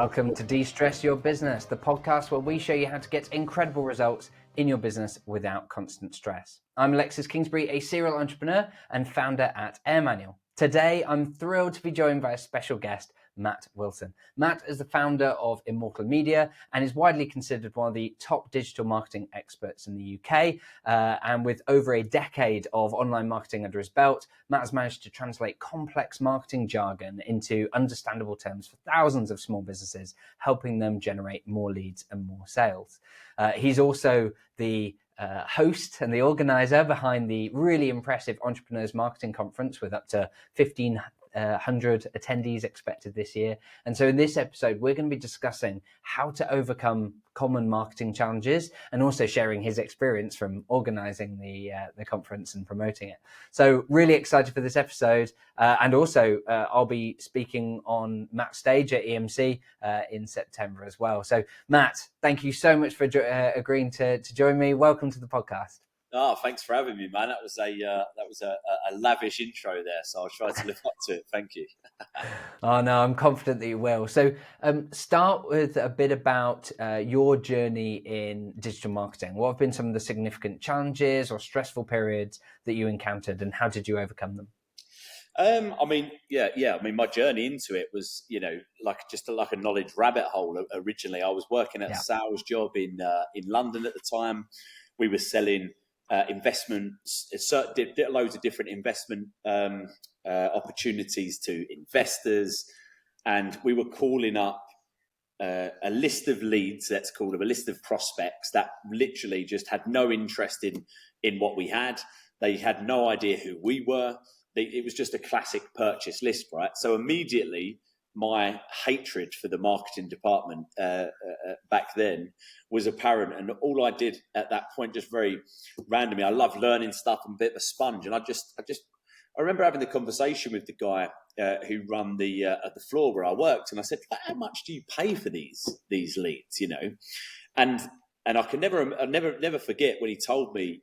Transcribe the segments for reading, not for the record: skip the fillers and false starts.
Welcome to De-Stress Your Business, the podcast where we show you how to get incredible results in your business without constant stress. I'm Alexis Kingsbury, a serial entrepreneur and founder at AirManual. Today, I'm thrilled to be joined by a special guest, Matt Wilson. Matt is the founder of Immortal Media and is widely considered one of the top digital marketing experts in the UK. And with over a decade of online marketing under his belt, Matt has managed to translate complex marketing jargon into understandable terms for thousands of small businesses, helping them generate more leads and more sales. He's also the host and the organizer behind the really impressive Entrepreneurs Marketing Conference with up to 1,500 attendees expected this year. And so in this episode, we're going to be discussing how to overcome common marketing challenges and also sharing his experience from organizing the conference and promoting it. So really excited for this episode. And also I'll be speaking on Matt's stage at EMC in September as well. So Matt, thank you so much for agreeing to join me. Welcome to the podcast. Oh, thanks for having me, man. That was a lavish intro there, so I'll try to live up to it. Thank you. Oh no, I'm confident that you will. So, start with a bit about your journey in digital marketing. What have been some of the significant challenges or stressful periods that you encountered, and how did you overcome them? My journey into it was, like a knowledge rabbit hole. Originally, I was working at a sales job in London at the time. We were selling investments, loads of different investment opportunities to investors, and we were calling up a list of leads, let's call them a list of prospects that literally just had no interest in what we had. They had no idea who we were. It was just a classic purchase list, right? So immediately, my hatred for the marketing department back then was apparent, and all I did at that point, just very randomly, I love learning stuff. I'm a bit of a sponge, and I remember having the conversation with the guy who run the at the floor where I worked, and I said, "How much do you pay for these leads?" And I can never forget when he told me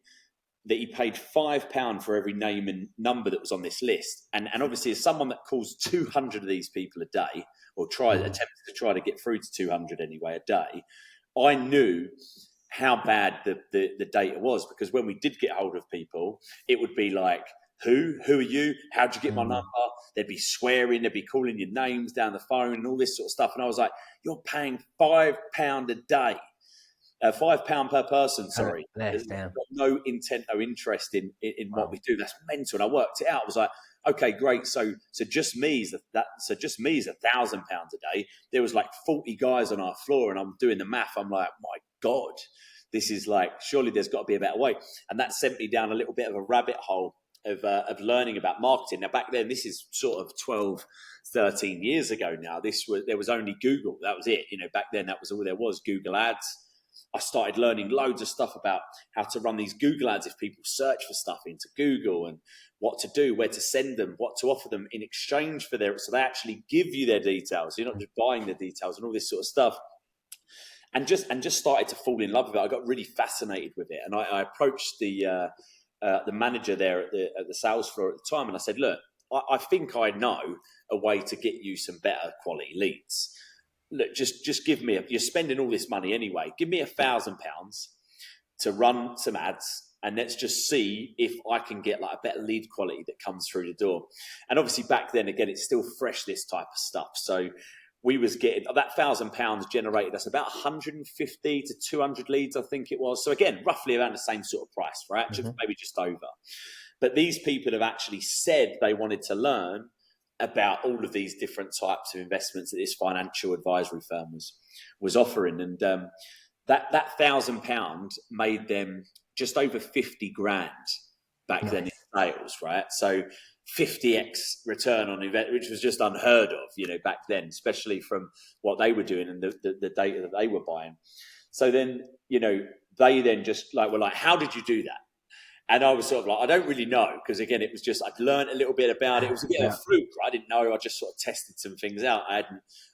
that he paid £5 for every name and number that was on this list. And obviously, as someone that calls 200 of these people a day, or attempts to try to get through to 200 anyway a day, I knew how bad the data was, because when we did get hold of people, it would be like, who are you? How'd you get my number? They'd be swearing, they'd be calling your names down the phone and all this sort of stuff. And I was like, you're paying £5 a day. £5 per person, sorry. There's no intent, no interest in what we do. That's mental. And I worked it out. I was like, okay, great. So just me is £1,000 a day. There was like 40 guys on our floor, and I'm doing the math. I'm like, my God, this is like, surely there's got to be a better way. And that sent me down a little bit of a rabbit hole of learning about marketing. Now, back then, this is sort of 12, 13 years ago now. There was only Google. That was it. Back then, that was all there was, Google Ads. I started learning loads of stuff about how to run these Google ads if people search for stuff into Google, and what to do, where to send them, what to offer them in exchange for so they actually give you their details. You're not just buying their details and all this sort of stuff. And just started to fall in love with it. I got really fascinated with it, and I approached the manager there at the sales floor at the time, and I said, look, I think I know a way to get you some better quality leads. Look, just give me you're spending all this money anyway. Give me £1,000 to run some ads, and let's just see if I can get like a better lead quality that comes through the door. And obviously back then, again, it's still fresh, this type of stuff. So we was getting that £1,000 generated us about 150 to 200 leads, I think it was. So again, roughly around the same sort of price, right? Maybe just over. But these people have actually said they wanted to learn about all of these different types of investments that this financial advisory firm was offering, and that £1,000 made them just over 50 grand back then in sales, right? So 50x return on investment, which was just unheard of, back then, especially from what they were doing and the data that they were buying. So then, they then just were like, how did you do that? And I was sort of like, I don't really know, because again, it was just, I'd learned a little bit about it. It was a bit of a fluke, right? I didn't know. I just sort of tested some things out. I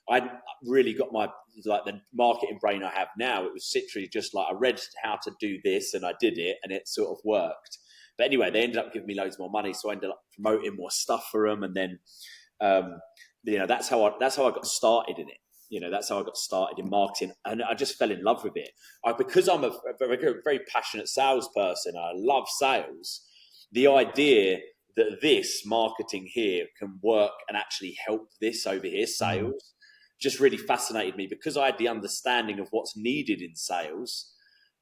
hadn't really got the marketing brain I have now. It was literally just like, I read how to do this and I did it, and it sort of worked. But anyway, they ended up giving me loads more money, so I ended up promoting more stuff for them, and then that's how I got started in it. That's how I got started in marketing, and I just fell in love with it. Because I'm a very passionate salesperson, I love sales. The idea that this marketing here can work and actually help this over here, sales, just really fascinated me, because I had the understanding of what's needed in sales.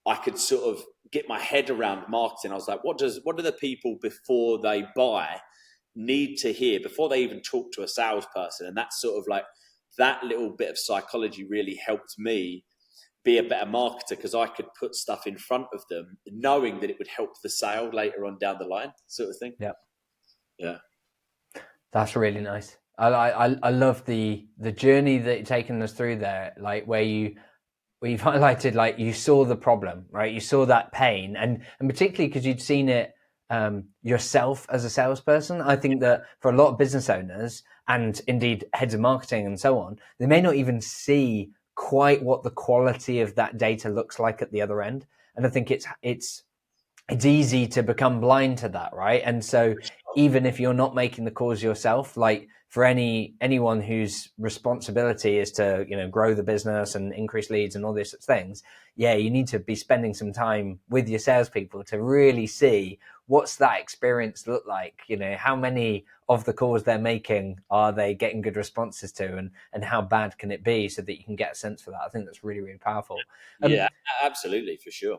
I could sort of get my head around marketing. I was like, what do the people before they buy need to hear before they even talk to a salesperson? And that's sort of like, that little bit of psychology really helped me be a better marketer, because I could put stuff in front of them knowing that it would help the sale later on down the line, sort of thing. Yeah. That's really nice. I love the journey that you're taking us through there, like where you've highlighted, like you saw the problem, right? You saw that pain, and particularly because you'd seen it yourself as a salesperson. I think that for a lot of business owners, and indeed heads of marketing and so on, they may not even see quite what the quality of that data looks like at the other end. And I think it's easy to become blind to that, right? And so even if you're not making the calls yourself, like for anyone whose responsibility is to, grow the business and increase leads and all these sorts of things, you need to be spending some time with your salespeople to really see what's that experience look like. How many of the calls they're making are they getting good responses to, and how bad can it be, so that you can get a sense for that. I think that's really, really powerful. Yeah, absolutely, for sure.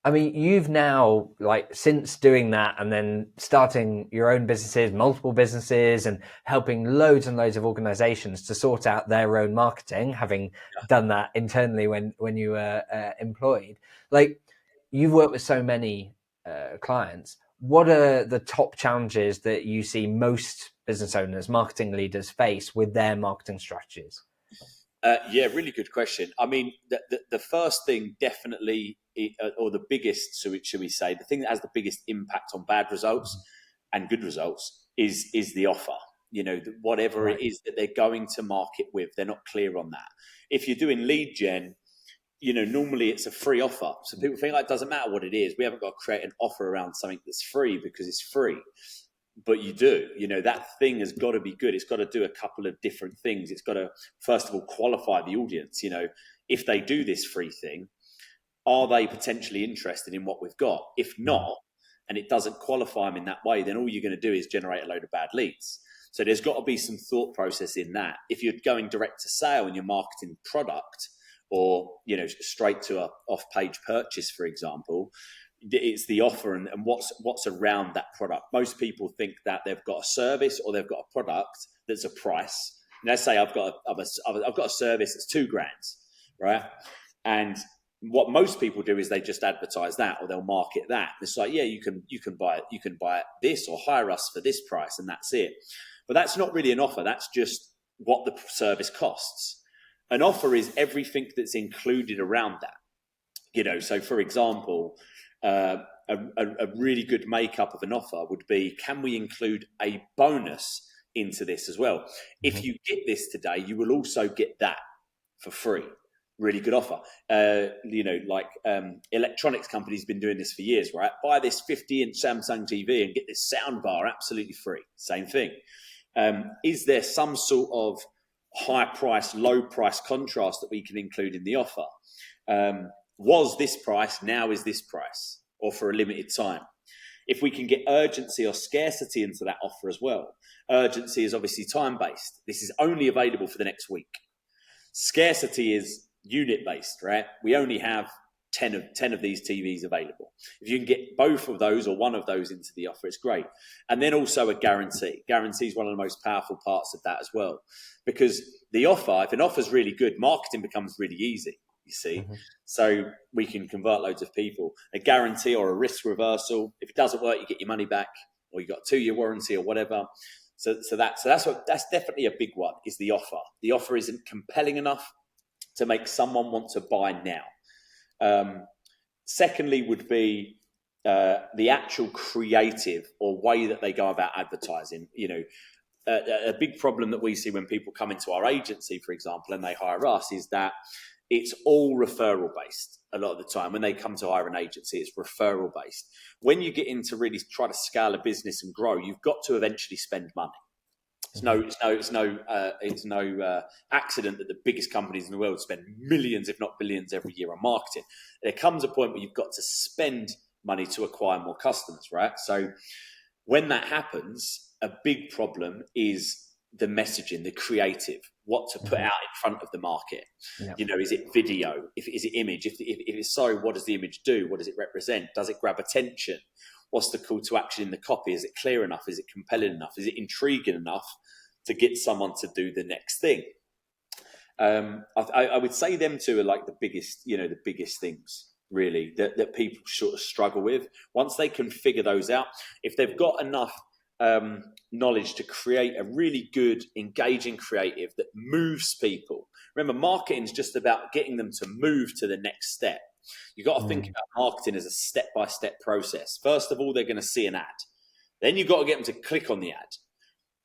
I mean, you've now, like, since doing that and then starting your own businesses, multiple businesses, and helping loads and loads of organizations to sort out their own marketing, having done that internally when you were employed, like, you've worked with so many clients. What are the top challenges that you see most business owners, marketing leaders face with their marketing strategies? Really good question. I mean, the first thing definitely, or the biggest, should we say, the thing that has the biggest impact on bad results and good results is the offer. Whatever it is that they're going to market with, they're not clear on that. If you're doing lead gen, normally it's a free offer. So people think, like, it doesn't matter what it is. We haven't got to create an offer around something that's free because it's free. But you do, that thing has got to be good. It's got to do a couple of different things. It's got to, first of all, qualify the audience. If they do this free thing, are they potentially interested in what we've got? If not, and it doesn't qualify them in that way, then all you're going to do is generate a load of bad leads. So there's got to be some thought process in that. If you're going direct to sale and you're marketing product, or, straight to a off-page purchase, for example, it's the offer and what's around that product. Most people think that they've got a service or they've got a product that's a price. And let's say I've got a service that's $2,000, right? And what most people do is they just advertise that, or they'll market that. It's like, you can buy this, or hire us for this price, and that's it. But that's not really an offer. That's just what the service costs. An offer is everything that's included around that. So for example, a really good makeup of an offer would be, can we include a bonus into this as well? If you get this today, you will also get that for free. Really good offer. Electronics companies been doing this for years, right? Buy this 50-inch Samsung TV and get this sound bar absolutely free. Same thing. Is there some sort of high price, low price contrast that we can include in the offer? Was this price, now is this price, or for a limited time? If we can get urgency or scarcity into that offer as well. Urgency is obviously time-based. This is only available for the next week. Scarcity is unit-based, right? We only have 10 of these TVs available. If you can get both of those or one of those into the offer, it's great. And then also a guarantee. Guarantee is one of the most powerful parts of that as well. Because the offer, if an offer is really good, marketing becomes really easy. You see, so we can convert loads of people. A guarantee or a risk reversal. If it doesn't work, you get your money back, or you got a 2-year warranty or whatever. So that's definitely a big one. Is the offer? The offer isn't compelling enough to make someone want to buy now. Secondly, would be the actual creative or way that they go about advertising. A big problem that we see when people come into our agency, for example, and they hire us, is that it's all referral based. A lot of the time when they come to hire an agency, it's referral based. When you get into really try to scale a business and grow, you've got to eventually spend money. It's no accident that the biggest companies in the world spend millions, if not billions, every year on marketing. There comes a point where you've got to spend money to acquire more customers, right? So when that happens, a big problem is the messaging, the creative, what to put out in front of the market. Yeah. Is it video? Is it image? If it's so, what does the image do? What does it represent? Does it grab attention? What's the call to action in the copy? Is it clear enough? Is it compelling enough? Is it intriguing enough to get someone to do the next thing? I would say them two are like the biggest things really that people sort of struggle with. Once they can figure those out, if they've got enough knowledge to create a really good, engaging creative that moves people. Remember, marketing is just about getting them to move to the next step. You've got to think about marketing as a step-by-step process. First of all, they're going to see an ad. Then you've got to get them to click on the ad.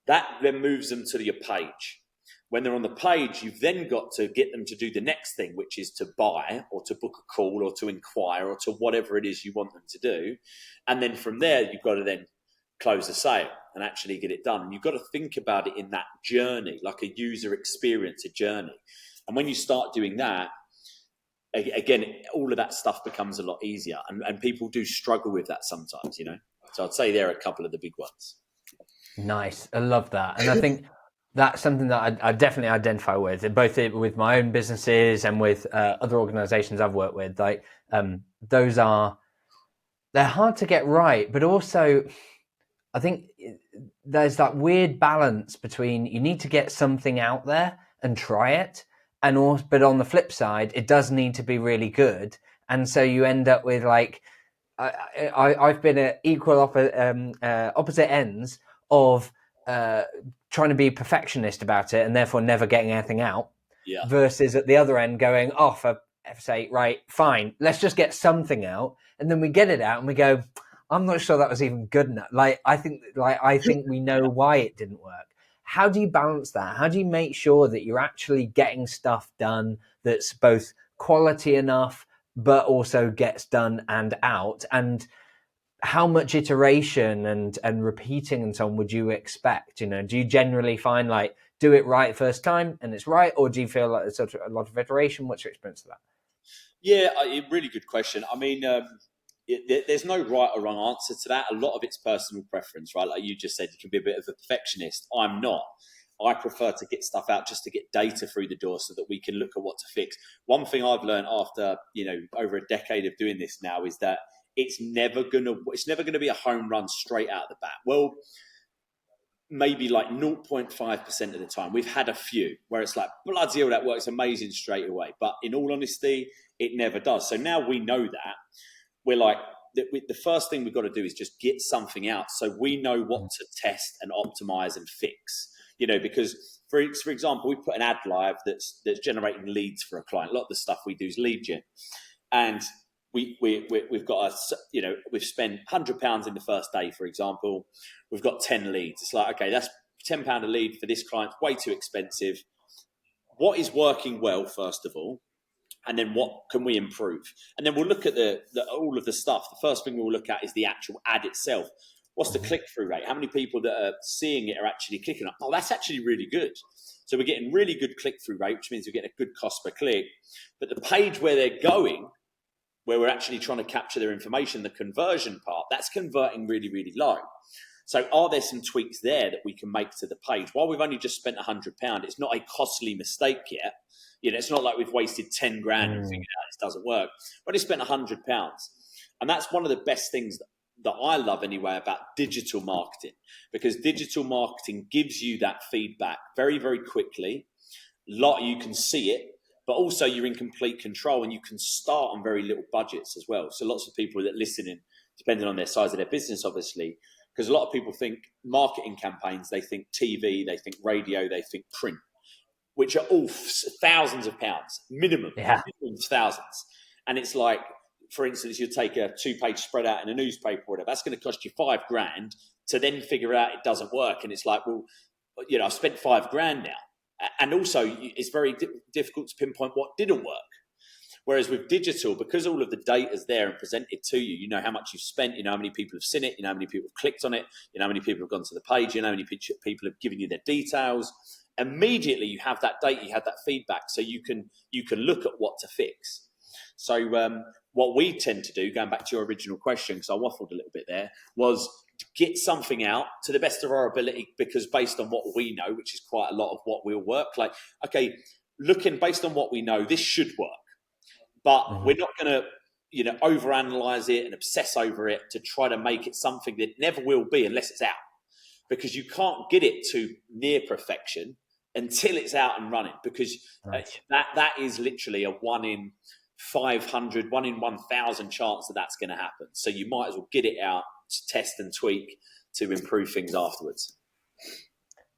That then moves them to your page. When they're on the page, you've then got to get them to do the next thing, which is to buy or to book a call or to inquire or to whatever it is you want them to do. And then from there, you've got to then close the sale and actually get it done. And you've got to think about it in that journey, like a user experience, a journey. And when you start doing that, again, all of that stuff becomes a lot easier. And people do struggle with that sometimes, So I'd say there are a couple of the big ones. Nice. I love that. And I think that's something that I definitely identify with, both with my own businesses and with other organizations I've worked with. Like they're hard to get right, but also I think there's that weird balance between you need to get something out there and try it, but on the flip side, it does need to be really good. And so you end up with like, I've been at opposite ends of trying to be perfectionist about it and therefore never getting anything out, versus at the other end going, for say, right, fine, let's just get something out. And then we get it out and we go, I'm not sure that was even good enough. I think we know why it didn't work. How do you balance that? How do you make sure that you're actually getting stuff done that's both quality enough, but also gets done and out? And how much iteration and repeating and so on would you expect? Do you generally find like do it right first time and it's right, or do you feel like there's sort of a lot of iteration? What's your experience of that? Yeah, really good question. I mean, there's no right or wrong answer to that. A lot of it's personal preference, right? Like you just said, you can be a bit of a perfectionist. I'm not. I prefer to get stuff out just to get data through the door so that we can look at what to fix. One thing I've learned after, over a decade of doing this now is that it's never gonna be a home run straight out the bat. Well, maybe like 0.5% of the time. We've had a few where it's like, bloody hell, that works amazing straight away. But in all honesty, it never does. So now we know that. We're like, the first thing we've got to do is just get something out so we know what to test and optimize and fix. Because for example, we put an ad live that's generating leads for a client. A lot of the stuff we do is lead gen, and we've got we've spent £100 in the first day, for example. We've got 10 leads. It's like, okay, that's £10 a lead for this client. Way too expensive. What is working well, first of all? And then what can we improve? And then we'll look at all of the stuff. The first thing we'll look at is the actual ad itself. What's the click-through rate? How many people that are seeing it are actually clicking on? Oh, that's actually really good. So we're getting really good click-through rate, which means we're getting a good cost per click. But the page where they're going, where we're actually trying to capture their information, the conversion part, that's converting really, really low. So are there some tweaks there that we can make to the page? While we've only just spent £100, it's not a costly mistake yet. It's not like we've wasted 10 grand and figured out this doesn't work. But I spent £100. And that's one of the best things that I love anyway about digital marketing, because digital marketing gives you that feedback very, very quickly. You can see it, but also you're in complete control and you can start on very little budgets as well. So lots of people that listening, depending on their size of their business, obviously, because a lot of people think marketing campaigns, they think TV, they think radio, they think print, which are all thousands of pounds, minimum thousands. And it's like, for instance, you take a 2-page spread out in a newspaper or whatever, that's going to cost you £5,000 to then figure out it doesn't work. And it's like, well, I've spent £5,000 now. And also it's very difficult to pinpoint what didn't work. Whereas with digital, because all of the data is there and presented to you, you know how much you've spent, you know how many people have seen it, you know how many people have clicked on it, you know how many people have gone to the page, you know how many people have given you their details. Immediately you have that data, you have that feedback, so you can look at what to fix. So what we tend to do, going back to your original question, because I waffled a little bit there, was get something out to the best of our ability, because based on what we know, which is quite a lot of what will work, like, okay, looking based on what we know, this should work. But we're not going to, overanalyze it and obsess over it to try to make it something that never will be unless it's out, because you can't get it to near perfection until it's out and running, because that is literally a 1 in 500, 1 in 1,000 chance that that's going to happen. So you might as well get it out to test and tweak to improve things afterwards.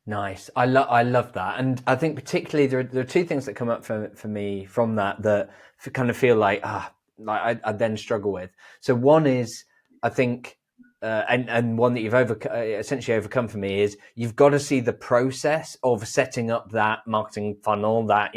Nice. I love that. And I think particularly there are two things that come up for me from that kind of feel like I then struggle with. So one is, I think, and one that you've essentially overcome for me is you've got to see the process of setting up that marketing funnel, that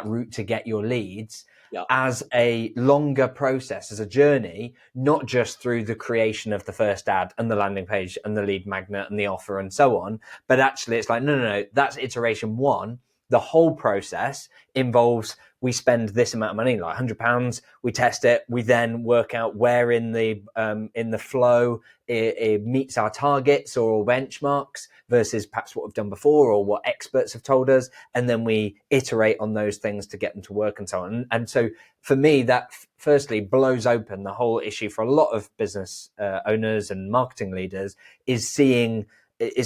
route to get your leads, as a longer process, as a journey, not just through the creation of the first ad and the landing page and the lead magnet and the offer and so on, but actually it's like, no, that's iteration one. The whole process involves, we spend this amount of money, like £100, we test it, we then work out where in the flow it meets our targets or benchmarks versus perhaps what we've done before or what experts have told us, and then we iterate on those things to get them to work and so on. And so for me, that firstly blows open the whole issue for a lot of business owners and marketing leaders, is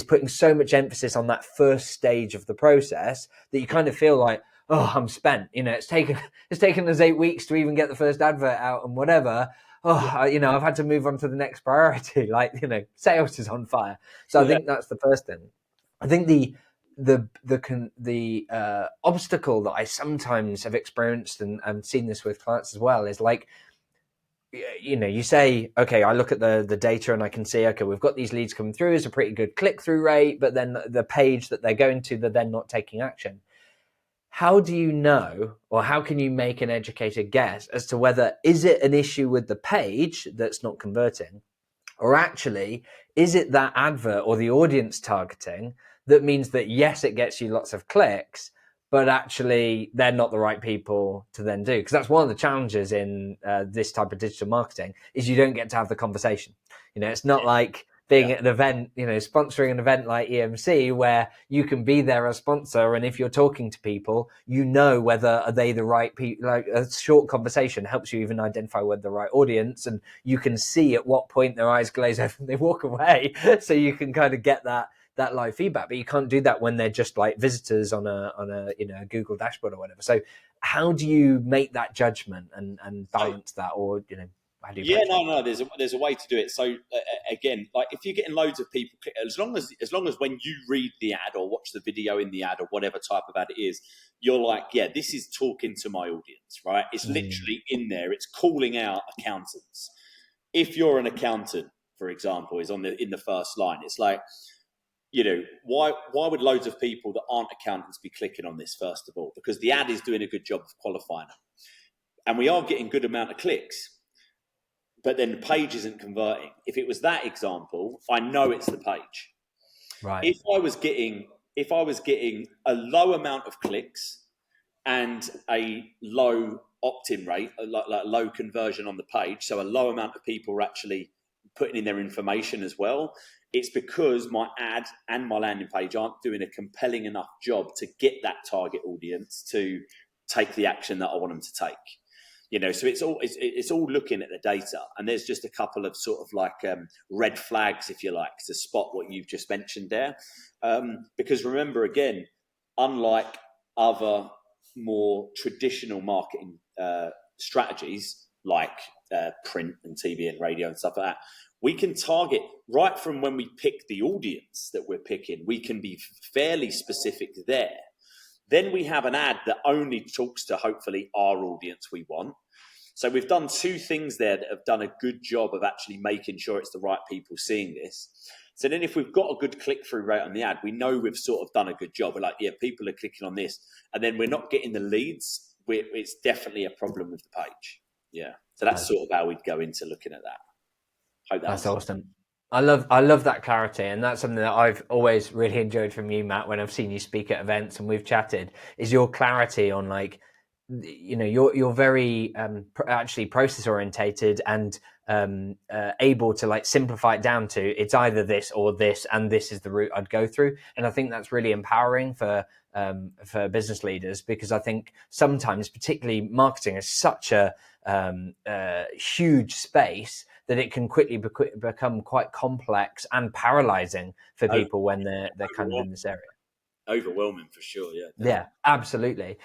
putting so much emphasis on that first stage of the process that you kind of feel like, oh, I'm spent. It's taken us 8 weeks to even get the first advert out and whatever. I've had to move on to the next priority. Like, sales is on fire. So I think that's the first thing. I think the obstacle that I sometimes have experienced and seen this with clients as well is like, you say, okay, I look at the data and I can see, okay, we've got these leads coming through, it's a pretty good click-through rate, but then the page that they're going to, they're then not taking action. How do you know, or how can you make an educated guess as to whether, is it an issue with the page that's not converting, or actually, is it that advert or the audience targeting that means that, yes, it gets you lots of clicks, but actually they're not the right people to then do? Because that's one of the challenges in this type of digital marketing, is you don't get to have the conversation. It's not like being at an event, sponsoring an event like EMC, where you can be there as sponsor, and if you're talking to people, whether are they the right people. Like, a short conversation helps you even identify whether the right audience, and you can see at what point their eyes glaze over and they walk away, so you can kind of get that live feedback. But you can't do that when they're just like visitors on a Google dashboard or whatever. So how do you make that judgment and balance that, or how do you no, there's a way to do it. So again, like, if you're getting loads of people, as long as when you read the ad or watch the video in the ad or whatever type of ad it is, you're like, yeah, this is talking to my audience, right? It's literally in there. It's calling out accountants. If you're an accountant, for example, is in the first line, it's like, why would loads of people that aren't accountants be clicking on this, first of all? Because the ad is doing a good job of qualifying them. And we are getting good amount of clicks, but then the page isn't converting. If it was that example, I know it's the page. Right. If I was getting a low amount of clicks and a low opt-in rate, like low conversion on the page, so a low amount of people are actually putting in their information as well, it's because my ad and my landing page aren't doing a compelling enough job to get that target audience to take the action that I want them to take. So it's all looking at the data, and there's just a couple of sort of like red flags, if you like, to spot what you've just mentioned there. Because remember, again, unlike other more traditional marketing strategies like print and TV and radio and stuff like that, we can target right from when we pick the audience that we're picking. We can be fairly specific there. Then we have an ad that only talks to, hopefully, our audience we want. So we've done two things there that have done a good job of actually making sure it's the right people seeing this. So then if we've got a good click-through rate on the ad, we know we've sort of done a good job. We're like, yeah, people are clicking on this. And then we're not getting the leads it's definitely a problem with the page. Yeah. So that's sort of how we'd go into looking at that. Hope That's awesome. I love that clarity, and that's something that I've always really enjoyed from you, Matt, when I've seen you speak at events and we've chatted, is your clarity on, like, you know, you're very actually process orientated and able to, like, simplify it down to it's either this or this, and this is the route I'd go through. And I think that's really empowering for business leaders, because I think sometimes, particularly marketing, is such a huge space that it can quickly become quite complex and paralyzing for people when they're kind of in this area. Overwhelming for sure, yeah. Definitely. Yeah, absolutely.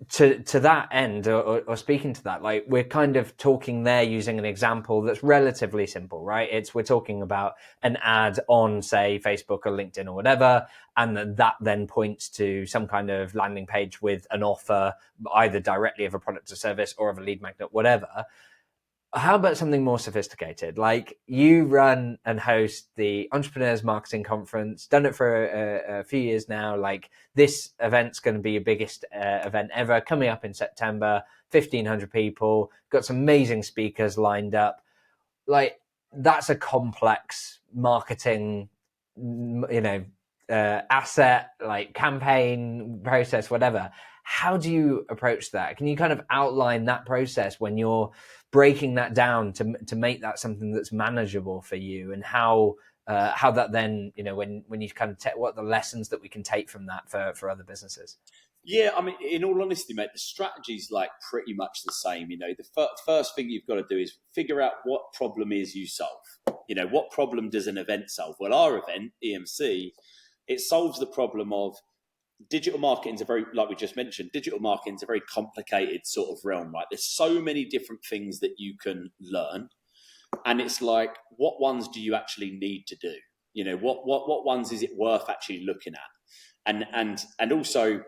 To that end, or speaking to that, like, we're kind of talking there using an example that's relatively simple, right? We're talking about an ad on, say, Facebook or LinkedIn or whatever, and that then points to some kind of landing page with an offer, either directly of a product or service or of a lead magnet, whatever. How about something more sophisticated? Like, you run and host the Entrepreneurs Marketing Conference, done it for a few years now. Like, this event's going to be your biggest event ever, coming up in September, 1,500 people, got some amazing speakers lined up. Like, that's a complex marketing, asset, like campaign process, whatever. How do you approach that? Can you kind of outline that process when you're breaking that down to make that something that's manageable for you, and how that then, when you kind of what are the lessons that we can take from that for other businesses? Yeah, I mean, in all honesty, mate, the strategy's like pretty much the same. The first thing you've got to do is figure out what problem is you solve. What problem does an event solve? Well, our event, EMC, it solves the problem of digital marketing. Like we just mentioned, digital marketing is a very complicated sort of realm, right? There's so many different things that you can learn, and it's like, what ones do you actually need to do? What ones is it worth actually looking at? And also,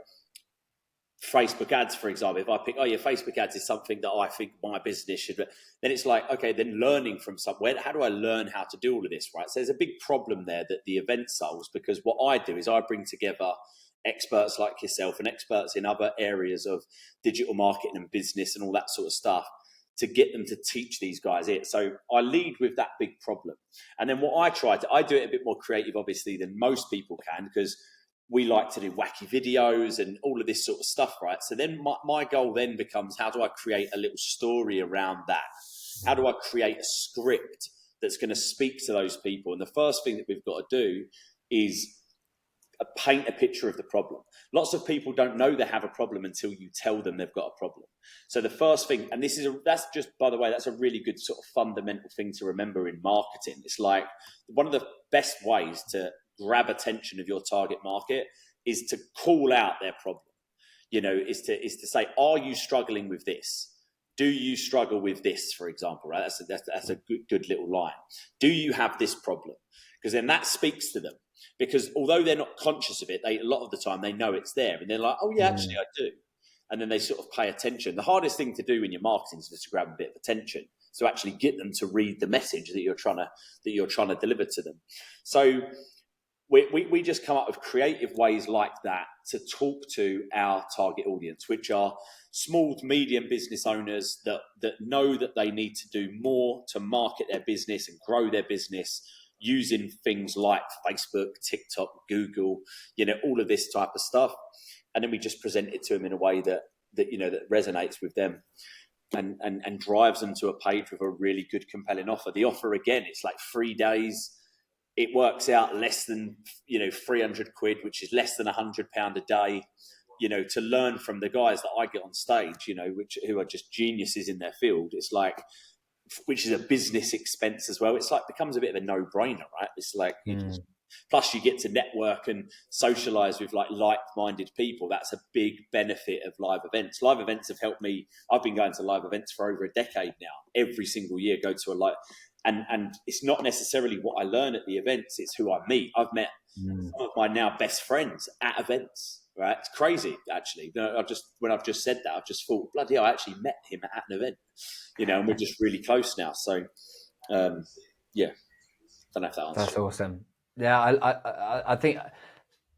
Facebook ads, for example, if I pick, Facebook ads is something that I think my business should, then it's like, okay, then learning from somewhere, how do I learn how to do all of this, right? So there's a big problem there that the event solves, because what I do is I bring together experts like yourself and experts in other areas of digital marketing and business and all that sort of stuff to get them to teach these guys it. So I lead with that big problem. And then what I do it a bit more creative, obviously, than most people can, because we like to do wacky videos and all of this sort of stuff, right? So then my goal then becomes, how do I create a little story around that? How do I create a script that's going to speak to those people? And the first thing that we've got to do is paint a picture of the problem. Lots of people don't know they have a problem until you tell them they've got a problem. So the first thing, and that's just, by the way, that's a really good sort of fundamental thing to remember in marketing. It's like, one of the best ways to grab attention of your target market is to call out their problem. Is to say, are you struggling with this? Do you struggle with this, for example, right? That's a good little line. Do you have this problem? Because then that speaks to them. Because although they're not conscious of it, a lot of the time they know it's there, and they're like, oh yeah, actually I do. And then they sort of pay attention. The hardest thing to do in your marketing is just to grab a bit of attention, to actually get them to read the message that you're trying to deliver to them. So we just come up with creative ways like that to talk to our target audience, which are small to medium business owners that know that they need to do more to market their business and grow their business using things like Facebook, TikTok, Google, all of this type of stuff. And then we just present it to them in a way that resonates with them and drives them to a page with a really good, compelling offer. The offer, again, it's like 3 days. It works out less than 300 quid, which is less than £100 a day. To learn from the guys that I get on stage, who are just geniuses in their field. It's like, which is a business expense as well. It's like, becomes a bit of a no-brainer, right? It's like, plus you get to network and socialize with like-minded people. That's a big benefit of live events. Live events have helped me. I've been going to live events for over a decade now. Every single year, go to a live. And it's not necessarily what I learn at the events, it's who I meet. I've met some of my now best friends at events, right? It's crazy, actually. When I've just said that, I've just thought, bloody hell, I actually met him at an event, and we're just really close now. So, yeah, don't know if that answers. That's awesome. Yeah, I think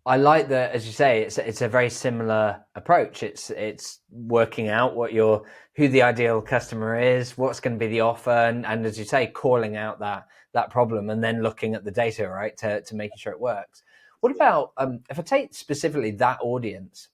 I like that, as you say, it's a very similar approach. It's working out who the ideal customer is, what's going to be the offer, and as you say, calling out that problem, and then looking at the data, right, to making sure it works. What about if I take specifically that audience,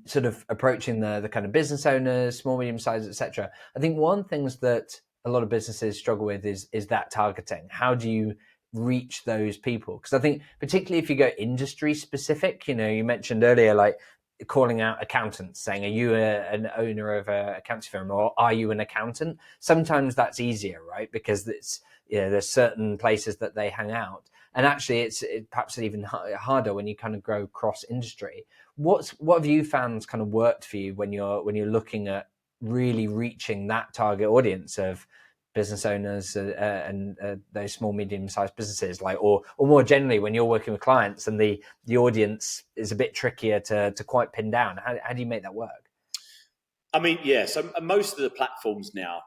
sort of approaching the kind of business owners, small, medium sized, etc. I think one things that a lot of businesses struggle with is that targeting. How do you reach those people? Because I think particularly if you go industry specific, you mentioned earlier, like calling out accountants, saying, are you an owner of an accounting firm, or are you an accountant? Sometimes that's easier, right? Because there's certain places that they hang out. And actually, it's perhaps even harder when you kind of grow cross industry. What have you found kind of worked for you when you're looking at really reaching that target audience of business owners and those small, medium-sized businesses, or more generally when you're working with clients and the audience is a bit trickier to quite pin down? How do you make that work? I mean, yeah. So most of the platforms now,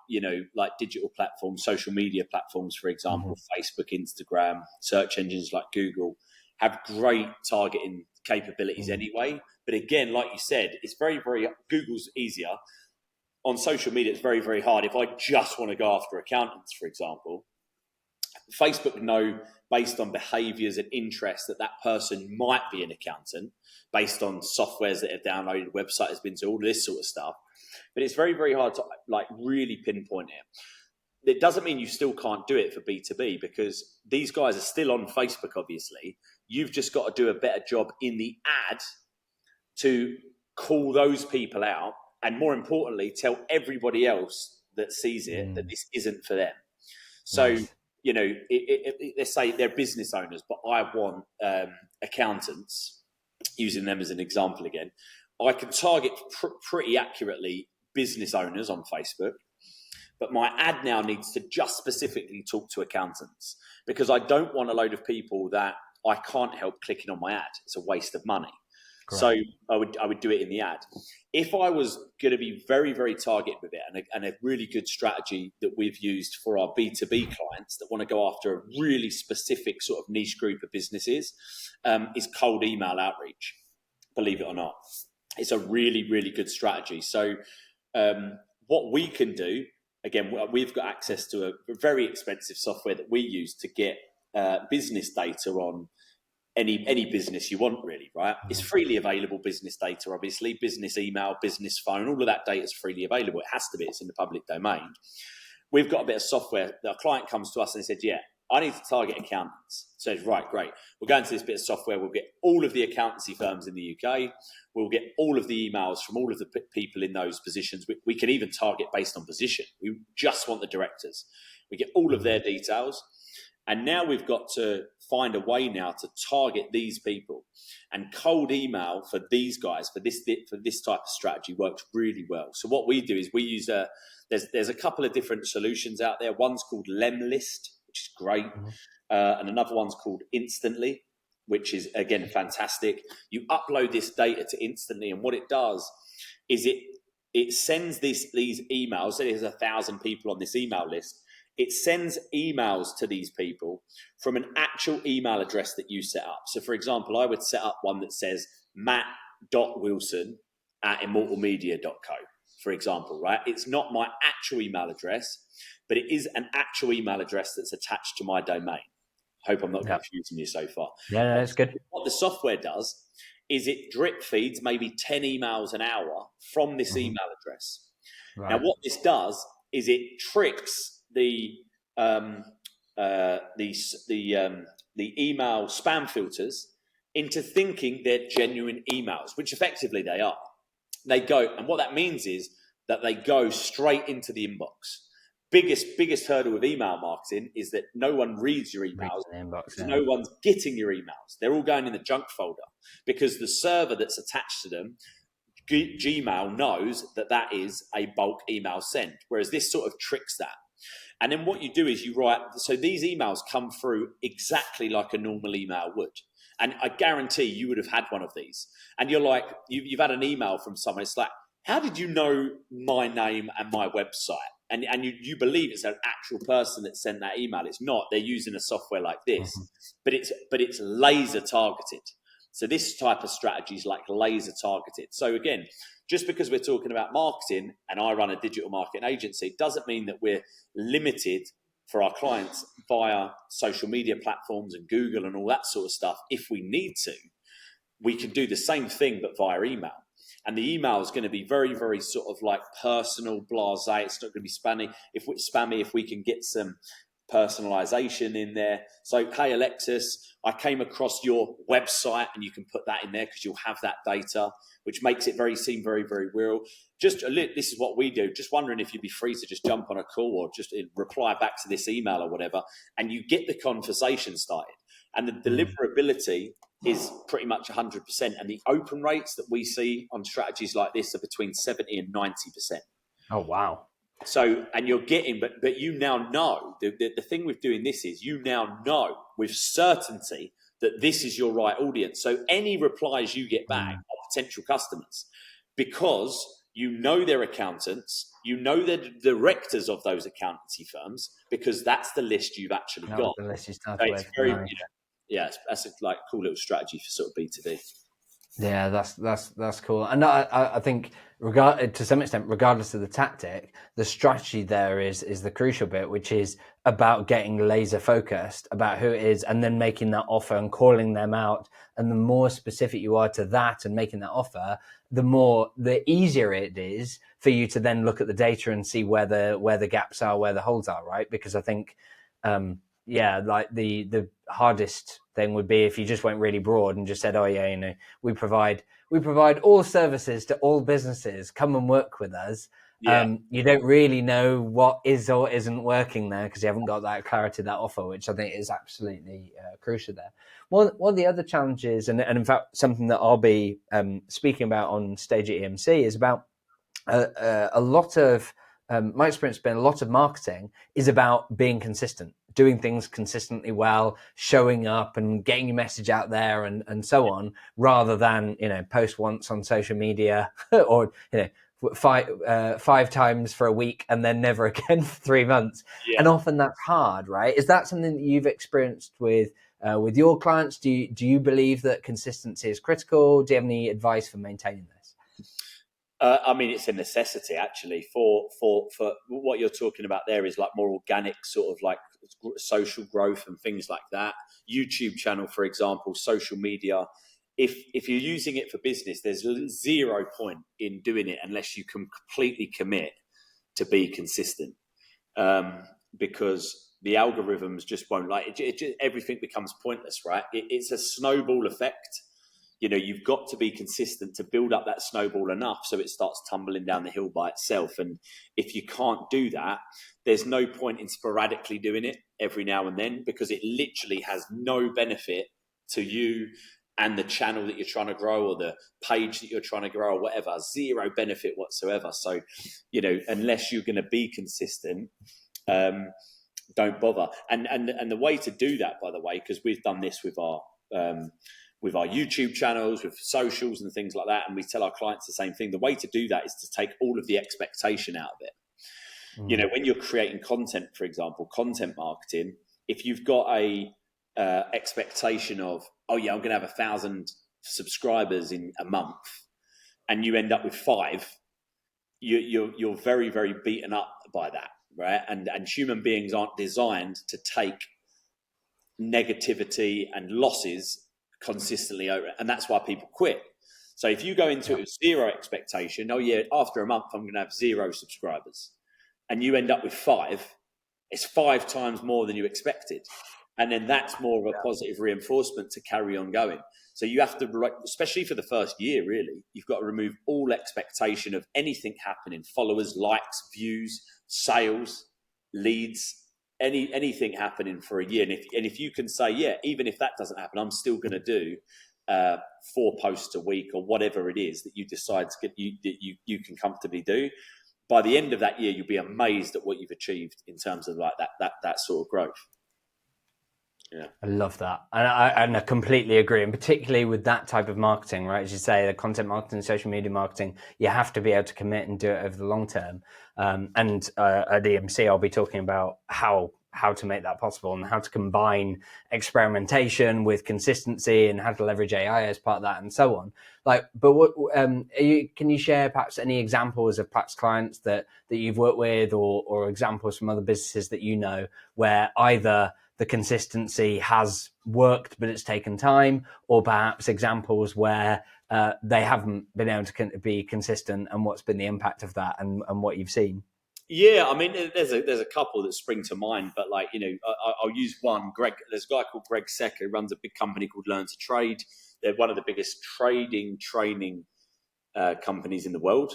like digital platforms, social media platforms, for example, Facebook, Instagram, search engines like Google, have great targeting capabilities anyway. But again, like you said, it's very, very, Google's easier. On social media, it's very, very hard. If I just want to go after accountants, for example, Facebook know based on behaviors and interests that person might be an accountant based on softwares that have downloaded, website has been to, all this sort of stuff. But it's very, very hard to really pinpoint it. It doesn't mean you still can't do it for B2B, because these guys are still on Facebook, obviously. You've just got to do a better job in the ad to call those people out, and more importantly, tell everybody else that sees it that this isn't for them. So, Nice. Let's say they're business owners, but I want accountants, using them as an example again. I can target pretty accurately business owners on Facebook, but my ad now needs to just specifically talk to accountants, because I don't want a load of people that I can't help clicking on my ad. It's a waste of money. Great. So I would do it in the ad. If I was going to be very, very targeted with it, and a really good strategy that we've used for our B2B clients that want to go after a really specific sort of niche group of businesses, is cold email outreach, believe it or not. It's a really, really good strategy. So what we can do, again, we've got access to a very expensive software that we use to get business data on any business you want, really, right? It's freely available business data, obviously, business email, business phone, all of that data is freely available. It has to be, it's in the public domain. We've got a bit of software that a client comes to us and said, yeah, I need to target accountants. So it's right, great. We'll go into this bit of software. We'll get all of the accountancy firms in the UK. We'll get all of the emails from all of the people in those positions. We can even target based on position. We just want the directors. We get all of their details. And now we've got to find a way now to target these people. And cold email for these guys, for this type of strategy, works really well. So what we do is we use there's a couple of different solutions out there. One's called Lemlist, which is great. And another one's called Instantly, which is, again, fantastic. You upload this data to Instantly, and what it does is it sends these emails. So there's 1,000 people on this email list. It sends emails to these people from an actual email address that you set up. So, for example, I would set up one that says matt.wilson@immortalmedia.co, for example, right? It's not my actual email address, but it is an actual email address that's attached to my domain. Hope I'm not confusing you so far. Yeah, no, that's good. What the software does is it drip feeds maybe 10 emails an hour from this email address. Right. Now, what this does is it tricks the email spam filters into thinking they're genuine emails, which effectively they are. They go, and what that means is that they go straight into the inbox. Biggest hurdle with email marketing is that no one reads your emails. No one's getting your emails. They're all going in the junk folder, because the server that's attached to them, Gmail, knows that is a bulk email send, whereas this sort of tricks that. And then what you do is you write, so these emails come through exactly like a normal email would. And I guarantee you would have had one of these. And you're like, you've had an email from someone. It's like, how did you know my name and my website? And you believe it's an actual person that sent that email. It's not. They're using a software like this, but it's laser targeted. So this type of strategy is like laser targeted. So again, just because we're talking about marketing and I run a digital marketing agency doesn't mean that we're limited for our clients via social media platforms and Google and all that sort of stuff. If we need to, we can do the same thing, but via email. And the email is going to be very, very sort of like personal, blasé. It's not going to be spammy. If we can get some personalization in there. So, hey, Alexis, I came across your website, and you can put that in there because you'll have that data, which makes it seem very, very real. This is what we do. Just wondering if you'd be free to just jump on a call or just reply back to this email or whatever, and you get the conversation started. And the deliverability is pretty much 100%. And the open rates that we see on strategies like this are between 70 and 90%. Oh, wow. So, and you're getting, but you now know, the thing with doing this is you now know with certainty that this is your right audience. So any replies you get back are potential customers because you know their accountants, you know the directors of those accountancy firms because that's the list you've actually got. The list you started so with. it's very, that's a like cool little strategy for sort of B2B. Yeah, that's cool. And I think to some extent, regardless of the tactic, the strategy there is the crucial bit, which is about getting laser focused about who it is and then making that offer and calling them out. And the more specific you are to that and making that offer, the easier it is for you to then look at the data and see where the gaps are, where the holes are, right? Because I think like the hardest thing would be if you just went really broad and just said, oh yeah, we provide all services to all businesses, come and work with us. You don't really know what is or isn't working there because you haven't got that clarity, that offer, which I think is absolutely crucial there. One of the other challenges, and in fact something that I'll be speaking about on stage at EMC, is about a lot of my experience has been a lot of marketing is about being consistent, doing things consistently well, showing up and getting your message out there and so on, rather than, post once on social media or, five times for a week and then never again for 3 months. Yeah. And often that's hard, right? Is that something that you've experienced with your clients? Do you believe that consistency is critical? Do you have any advice for maintaining this? I mean, it's a necessity actually for what you're talking about. There is like more organic sort of like social growth and things like that. YouTube channel, for example, social media. If you're using it for business, there's 0 point in doing it unless you can completely commit to be consistent, because the algorithms just won't like it. Everything becomes pointless, right? It's a snowball effect. You've got to be consistent to build up that snowball enough so it starts tumbling down the hill by itself. And if you can't do that, there's no point in sporadically doing it every now and then, because it literally has no benefit to you and the channel that you're trying to grow or the page that you're trying to grow or whatever. 0 benefit whatsoever. So, unless you're going to be consistent, don't bother. And the way to do that, by the way, because we've done this with our YouTube channels, with socials and things like that, and we tell our clients the same thing. The way to do that is to take all of the expectation out of it. When you're creating content, for example, content marketing, if you've got a expectation of, oh yeah, I'm going to have 1,000 subscribers in a month, and you end up with 5, you're very, very beaten up by that, right? And human beings aren't designed to take negativity and losses consistently over it, and that's why people quit. So if you go into it with 0 expectation, oh yeah, after a month I'm going to have 0 subscribers, and you end up with 5, it's 5 times more than you expected, and then that's more of a positive reinforcement to carry on going. So you have to, especially for the first year, really, you've got to remove all expectation of anything happening: followers, likes, views, sales, leads, anything happening for a year. And if you can say, yeah, even if that doesn't happen, I'm still going to do 4 posts a week or whatever it is that you decide to get, you can comfortably do. By the end of that year, you'll be amazed at what you've achieved in terms of like that sort of growth. Yeah, I love that, and I completely agree, and particularly with that type of marketing, right? As you say, the content marketing, social media marketing, you have to be able to commit and do it over the long term. And at EMC, I'll be talking about how how to make that possible and how to combine experimentation with consistency and how to leverage AI as part of that and so on. Like, but what can you share perhaps any examples of perhaps clients that you've worked with, or examples from other businesses that you know where either the consistency has worked but it's taken time, or perhaps examples where they haven't been able to be consistent, and what's been the impact of that, and what you've seen? Yeah, I mean, there's a couple that spring to mind, but like, I'll use one. There's a guy called Greg Secker who runs a big company called Learn to Trade. They're one of the biggest training companies in the world,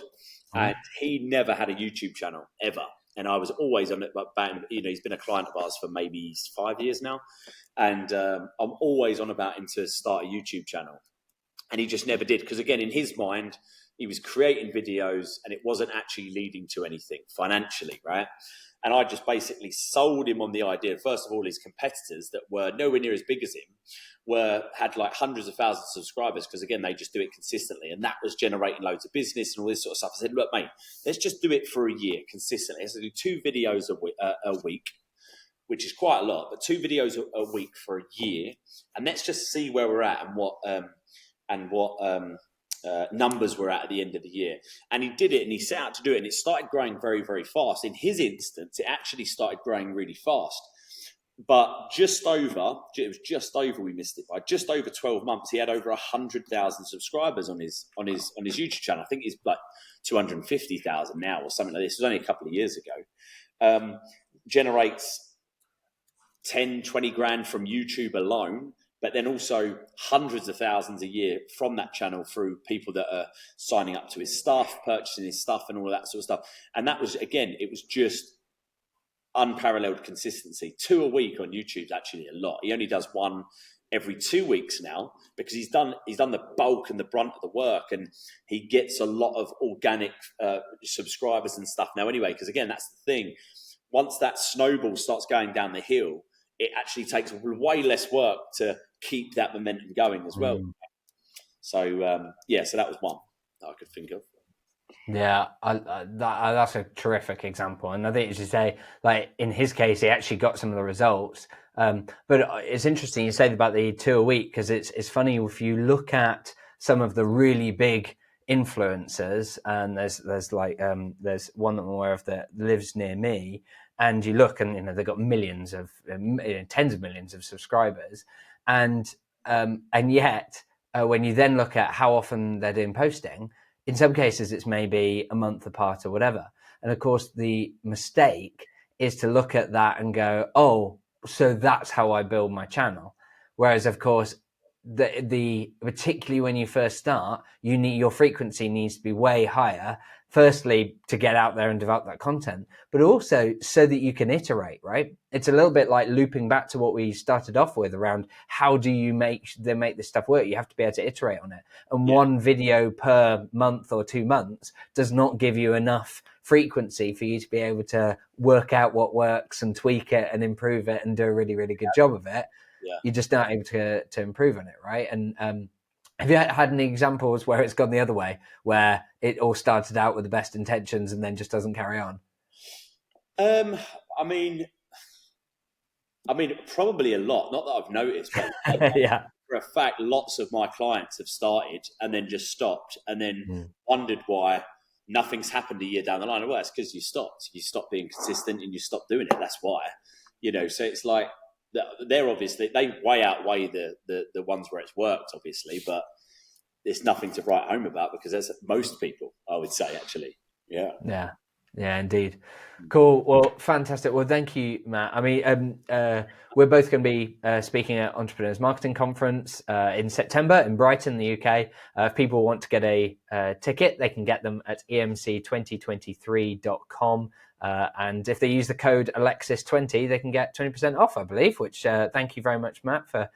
and he never had a YouTube channel ever. And I was always on it about him. He's been a client of ours for maybe 5 years now, and I'm always on about him to start a YouTube channel, and he just never did, because again, in his mind, he was creating videos and it wasn't actually leading to anything financially, right? And I just basically sold him on the idea. First of all, his competitors that were nowhere near as big as him had like hundreds of thousands of subscribers, because again, they just do it consistently, and that was generating loads of business and all this sort of stuff. I said, look, mate, let's just do it for a year consistently. Let's do 2 videos a week, which is quite a lot, but 2 videos a week for a year, and let's just see where we're at and what numbers were at the end of the year. And he did it, and he set out to do it, and it started growing very, very fast. In his instance, it actually started growing really fast. But it was just over, we missed it by just over 12 months. He had over 100,000 subscribers on his YouTube channel. I think he's like 250,000 now or something like this. It was only a couple of years ago. Generates 10, 20 grand from YouTube alone, but then also hundreds of thousands a year from that channel through people that are signing up to his stuff, purchasing his stuff and all of that sort of stuff. And that was, again, it was just unparalleled consistency. 2 a week on YouTube is actually a lot. He only does 1 every 2 weeks now, because he's done the bulk and the brunt of the work, and he gets a lot of organic subscribers and stuff now anyway, because again, that's the thing. Once that snowball starts going down the hill, it actually takes way less work to keep that momentum going as well. So so that was one that I could think of. Yeah, that's a terrific example. And I think, as you say, like in his case, he actually got some of the results. But it's interesting you say about the 2 a week, because it's funny if you look at some of the really big influencers, and there's one that I'm aware of that lives near me, and you look and they've got millions of tens of millions of subscribers, and yet when you then look at how often they're doing posting, in some cases it's maybe a month apart or whatever. And of course the mistake is to look at that and go, oh, so that's how I build my channel. Whereas of course the particularly when you first start, your frequency needs to be way higher. Firstly, to get out there and develop that content, but also so that you can iterate, right? It's a little bit like looping back to what we started off with around how do you make this stuff work? You have to be able to iterate on it. And one video per month or 2 months does not give you enough frequency for you to be able to work out what works and tweak it and improve it and do a really, really good job of it. Yeah. You're just not able to improve on it, right? And have you had any examples where it's gone the other way, where it all started out with the best intentions and then just doesn't carry on? I mean, probably a lot. Not that I've noticed, but Yeah. for a fact, lots of my clients have started and then just stopped, and then wondered why nothing's happened a year down the line. Well, it's because you stopped. You stopped being consistent and you stopped doing it. That's why. So it's like, they're obviously, they way outweigh the ones where it's worked, obviously, but it's nothing to write home about, because that's most people, I would say, actually. Yeah, indeed. Cool. Well, fantastic. Well, thank you, Matt. I mean, we're both going to be speaking at Entrepreneurs Marketing Conference in September in Brighton, the UK. If people want to get a ticket, they can get them at emc2023.com. And if they use the code Alexis20, they can get 20% off, I believe, which thank you very much, Matt, for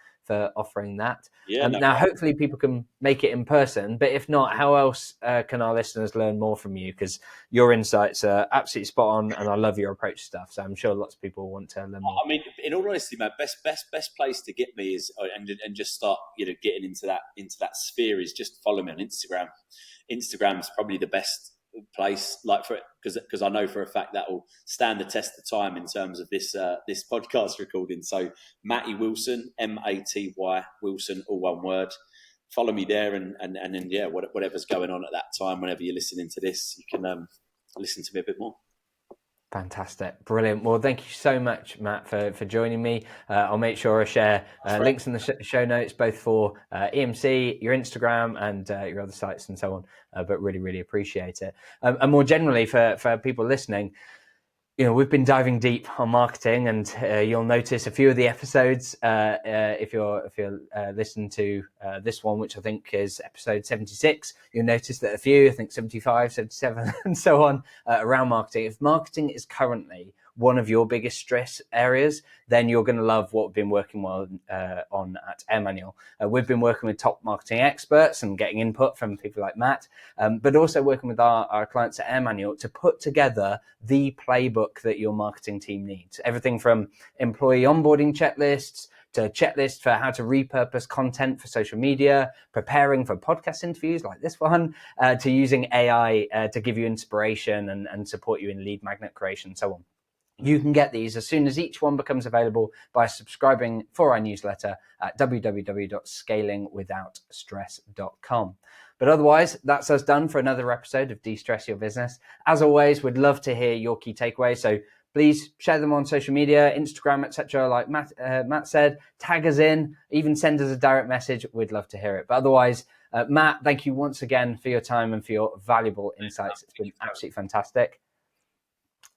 offering that. Now, hopefully people can make it in person, but if not, how else can our listeners learn more from you? Because your insights are absolutely spot on, and I love your approach to stuff. So I'm sure lots of people want to learn more. I mean, in all honesty, man, best place to get me is and just start, getting into that sphere is just follow me on Instagram. Instagram is probably the best place, like for because I know for a fact that will stand the test of time in terms of this this podcast recording. So Matty Wilson, Maty Wilson, all one word. Follow me there, and then yeah, whatever's going on at that time, whenever you're listening to this, you can listen to me a bit more. Fantastic. Brilliant. Well, thank you so much, Matt, for joining me. I'll make sure I share links in the show notes, both for EMC, your Instagram, and your other sites and so on. But really, really appreciate it. And more generally, for people listening, we've been diving deep on marketing, and you'll notice a few of the episodes if you're listening to this one, which I think is episode 76. You'll notice that a few, I think 75, 77, and so on, around marketing. If marketing is currently one of your biggest stress areas, then you're going to love what we've been working on at AirManual. We've been working with top marketing experts and getting input from people like Matt, but also working with our clients at AirManual to put together the playbook that your marketing team needs. Everything from employee onboarding checklists to checklists for how to repurpose content for social media, preparing for podcast interviews like this one, to using AI to give you inspiration and support you in lead magnet creation, so on. You can get these as soon as each one becomes available by subscribing for our newsletter at www.scalingwithoutstress.com. But otherwise, that's us done for another episode of De-Stress Your Business. As always, we'd love to hear your key takeaways. So please share them on social media, Instagram, etc. Like Matt said, tag us in, even send us a direct message. We'd love to hear it. But otherwise, Matt, thank you once again for your time and for your valuable insights. It's been absolutely fantastic.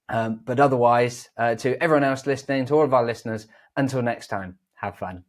But otherwise, to everyone else listening, to all of our listeners, until next time, have fun.